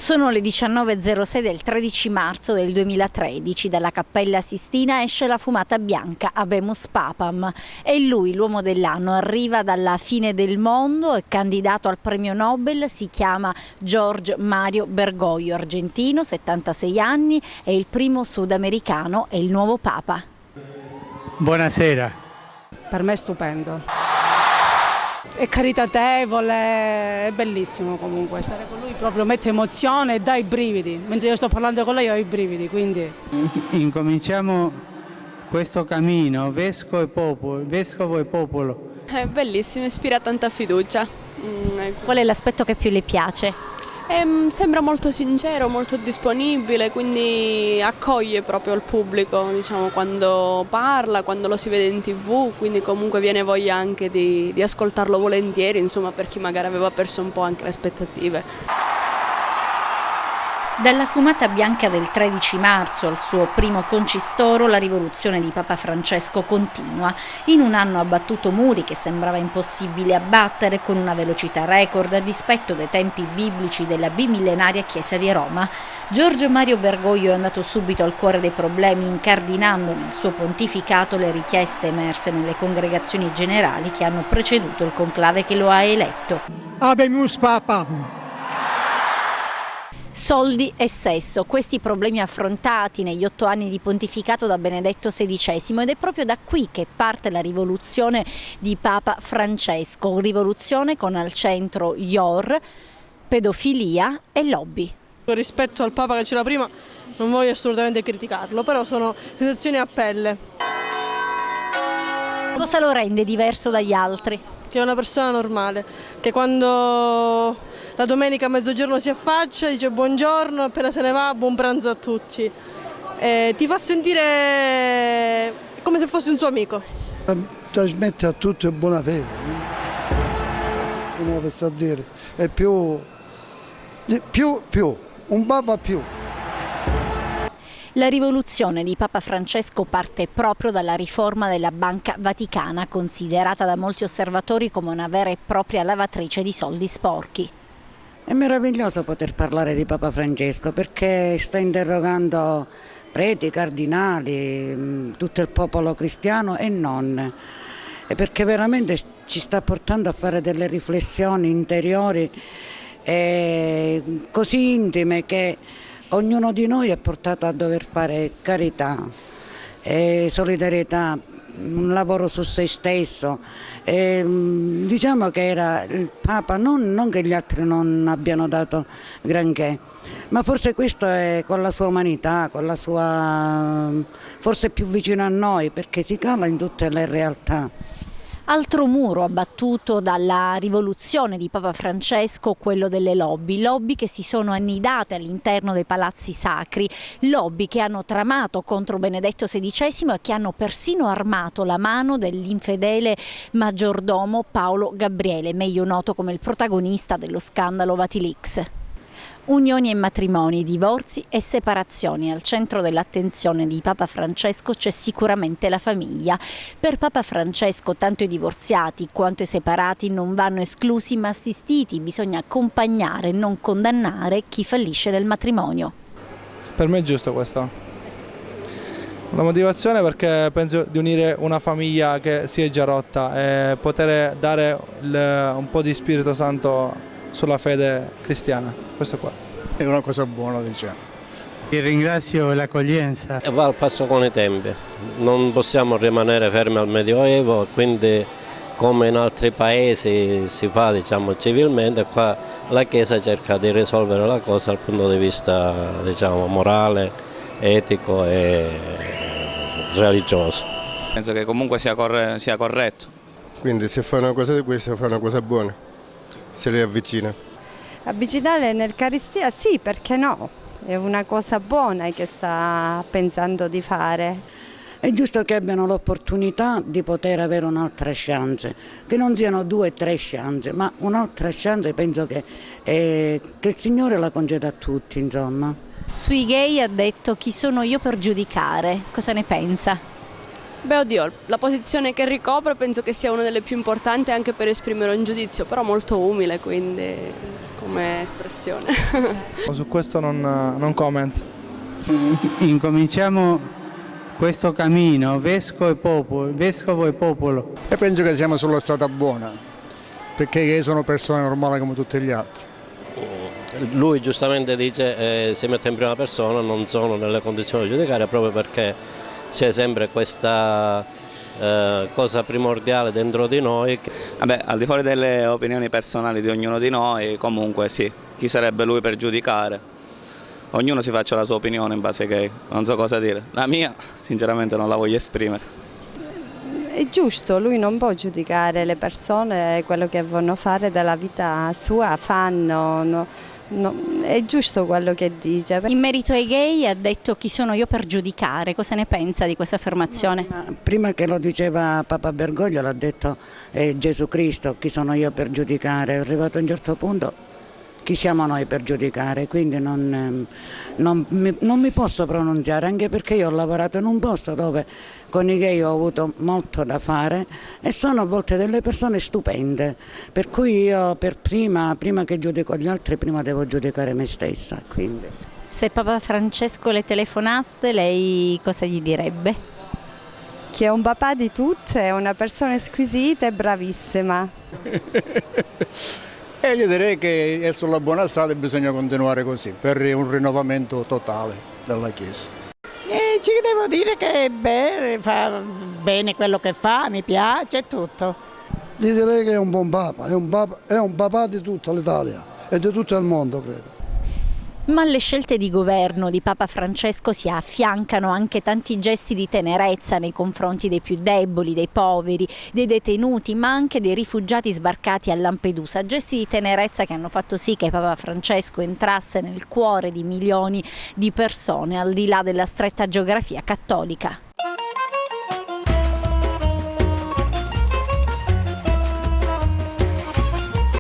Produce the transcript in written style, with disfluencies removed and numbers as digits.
Sono le 19.06 del 13 marzo del 2013. Dalla Cappella Sistina esce la fumata bianca Habemus Papam. E lui, l'uomo dell'anno, arriva dalla fine del mondo, è candidato al premio Nobel, si chiama Jorge Mario Bergoglio, argentino, 76 anni, è il primo sudamericano e il nuovo Papa. Buonasera. Per me è stupendo. È caritatevole, è bellissimo comunque, stare con lui proprio mette emozione e dà i brividi, mentre io sto parlando con lei ho i brividi, quindi... Incominciamo questo cammino, vescovo e popolo. È bellissimo, ispira tanta fiducia. Qual è l'aspetto che più le piace? Sembra molto sincero, molto disponibile, quindi accoglie proprio il pubblico, diciamo, quando parla, quando lo si vede in TV, quindi comunque viene voglia anche di ascoltarlo volentieri, insomma, per chi magari aveva perso un po' anche le aspettative. Dalla fumata bianca del 13 marzo al suo primo concistoro la rivoluzione di Papa Francesco continua. In un anno ha battuto muri che sembrava impossibile abbattere con una velocità record a dispetto dei tempi biblici della bimillenaria Chiesa di Roma. Jorge Mario Bergoglio è andato subito al cuore dei problemi, incardinando nel suo pontificato le richieste emerse nelle congregazioni generali che hanno preceduto il conclave che lo ha eletto. Habemus Papam. Soldi e sesso, questi problemi affrontati negli 8 anni di pontificato da Benedetto XVI, ed è proprio da qui che parte la rivoluzione di Papa Francesco, rivoluzione con al centro IOR, pedofilia e lobby. Rispetto al Papa che c'era prima non voglio assolutamente criticarlo, però sono sensazioni a pelle. Cosa lo rende diverso dagli altri? Che è una persona normale, che quando la domenica a mezzogiorno si affaccia, dice buongiorno, appena se ne va, buon pranzo a tutti. Ti fa sentire come se fossi un suo amico. Trasmette a tutti buona fede, come sta a dire, è più, un Papa più. La rivoluzione di Papa Francesco parte proprio dalla riforma della Banca Vaticana, considerata da molti osservatori come una vera e propria lavatrice di soldi sporchi. È meraviglioso poter parlare di Papa Francesco perché sta interrogando preti, cardinali, tutto il popolo cristiano e non, e perché veramente ci sta portando a fare delle riflessioni interiori così intime che ognuno di noi è portato a dover fare carità, solidarietà, un lavoro su se stesso. Diciamo che era il Papa, non che gli altri non abbiano dato granché, ma forse questo è con la sua umanità, con la sua, forse più vicino a noi perché si cala in tutte le realtà. Altro muro abbattuto dalla rivoluzione di Papa Francesco, quello delle lobby che si sono annidate all'interno dei palazzi sacri, lobby che hanno tramato contro Benedetto XVI e che hanno persino armato la mano dell'infedele maggiordomo Paolo Gabriele, meglio noto come il protagonista dello scandalo Vatilix. Unioni e matrimoni, divorzi e separazioni. Al centro dell'attenzione di Papa Francesco c'è sicuramente la famiglia. Per Papa Francesco tanto i divorziati quanto i separati non vanno esclusi ma assistiti, bisogna accompagnare, non condannare chi fallisce nel matrimonio. Per me è giusto questo. La motivazione perché penso di unire una famiglia che si è già rotta e poter dare un po' di Spirito Santo sulla fede cristiana, questo qua. È una cosa buona, diciamo. Ti ringrazio l'accoglienza. Va al passo con i tempi, non possiamo rimanere fermi al Medioevo, quindi come in altri paesi si fa, diciamo, civilmente, qua la Chiesa cerca di risolvere la cosa dal punto di vista, diciamo, morale, etico e religioso. Penso che comunque sia corretto. Quindi se fa una cosa di questa fa una cosa buona. Se li avvicina. Avvicinare nell'Eucaristia sì, perché no? È una cosa buona che sta pensando di fare. È giusto che abbiano l'opportunità di poter avere un'altra chance, che non siano 2 o 3 chance, ma un'altra chance penso che il Signore la conceda a tutti, insomma. Sui gay ha detto chi sono io per giudicare, cosa ne pensa? Beh, oddio, la posizione che ricopre penso che sia una delle più importanti anche per esprimere un giudizio, però molto umile, quindi come espressione. Su questo non comment. Incominciamo questo cammino, vescovo e popolo. E penso che siamo sulla strada buona, perché sono persone normali come tutti gli altri. Lui giustamente dice si mette in prima persona, non sono nelle condizioni di giudicare proprio perché c'è sempre questa cosa primordiale dentro di noi. Vabbè, al di fuori delle opinioni personali di ognuno di noi, comunque sì, chi sarebbe lui per giudicare? Ognuno si faccia la sua opinione in base ai gay, non so cosa dire. La mia, sinceramente, non la voglio esprimere. È giusto, lui non può giudicare le persone, quello che vogliono fare della vita sua, fanno. È giusto quello che dice. In merito ai gay ha detto chi sono io per giudicare, cosa ne pensa di questa affermazione? Prima che lo diceva Papa Bergoglio l'ha detto Gesù Cristo, chi sono io per giudicare, è arrivato a un certo punto, chi siamo noi per giudicare, quindi non mi posso pronunziare, anche perché io ho lavorato in un posto dove con i gay ho avuto molto da fare e sono a volte delle persone stupende, per cui io prima che giudico gli altri, prima devo giudicare me stessa. Quindi. Se Papa Francesco le telefonasse, lei cosa gli direbbe? Che è un papà di tutte, è una persona squisita e bravissima. E gli direi che è sulla buona strada e bisogna continuare così, per un rinnovamento totale della Chiesa. Ci devo dire che è bene, fa bene quello che fa, mi piace e tutto. Gli direi che è un buon Papa, è un papà di tutta l'Italia e di tutto il mondo, credo. Ma alle scelte di governo di Papa Francesco si affiancano anche tanti gesti di tenerezza nei confronti dei più deboli, dei poveri, dei detenuti, ma anche dei rifugiati sbarcati a Lampedusa. Gesti di tenerezza che hanno fatto sì che Papa Francesco entrasse nel cuore di milioni di persone al di là della stretta geografia cattolica.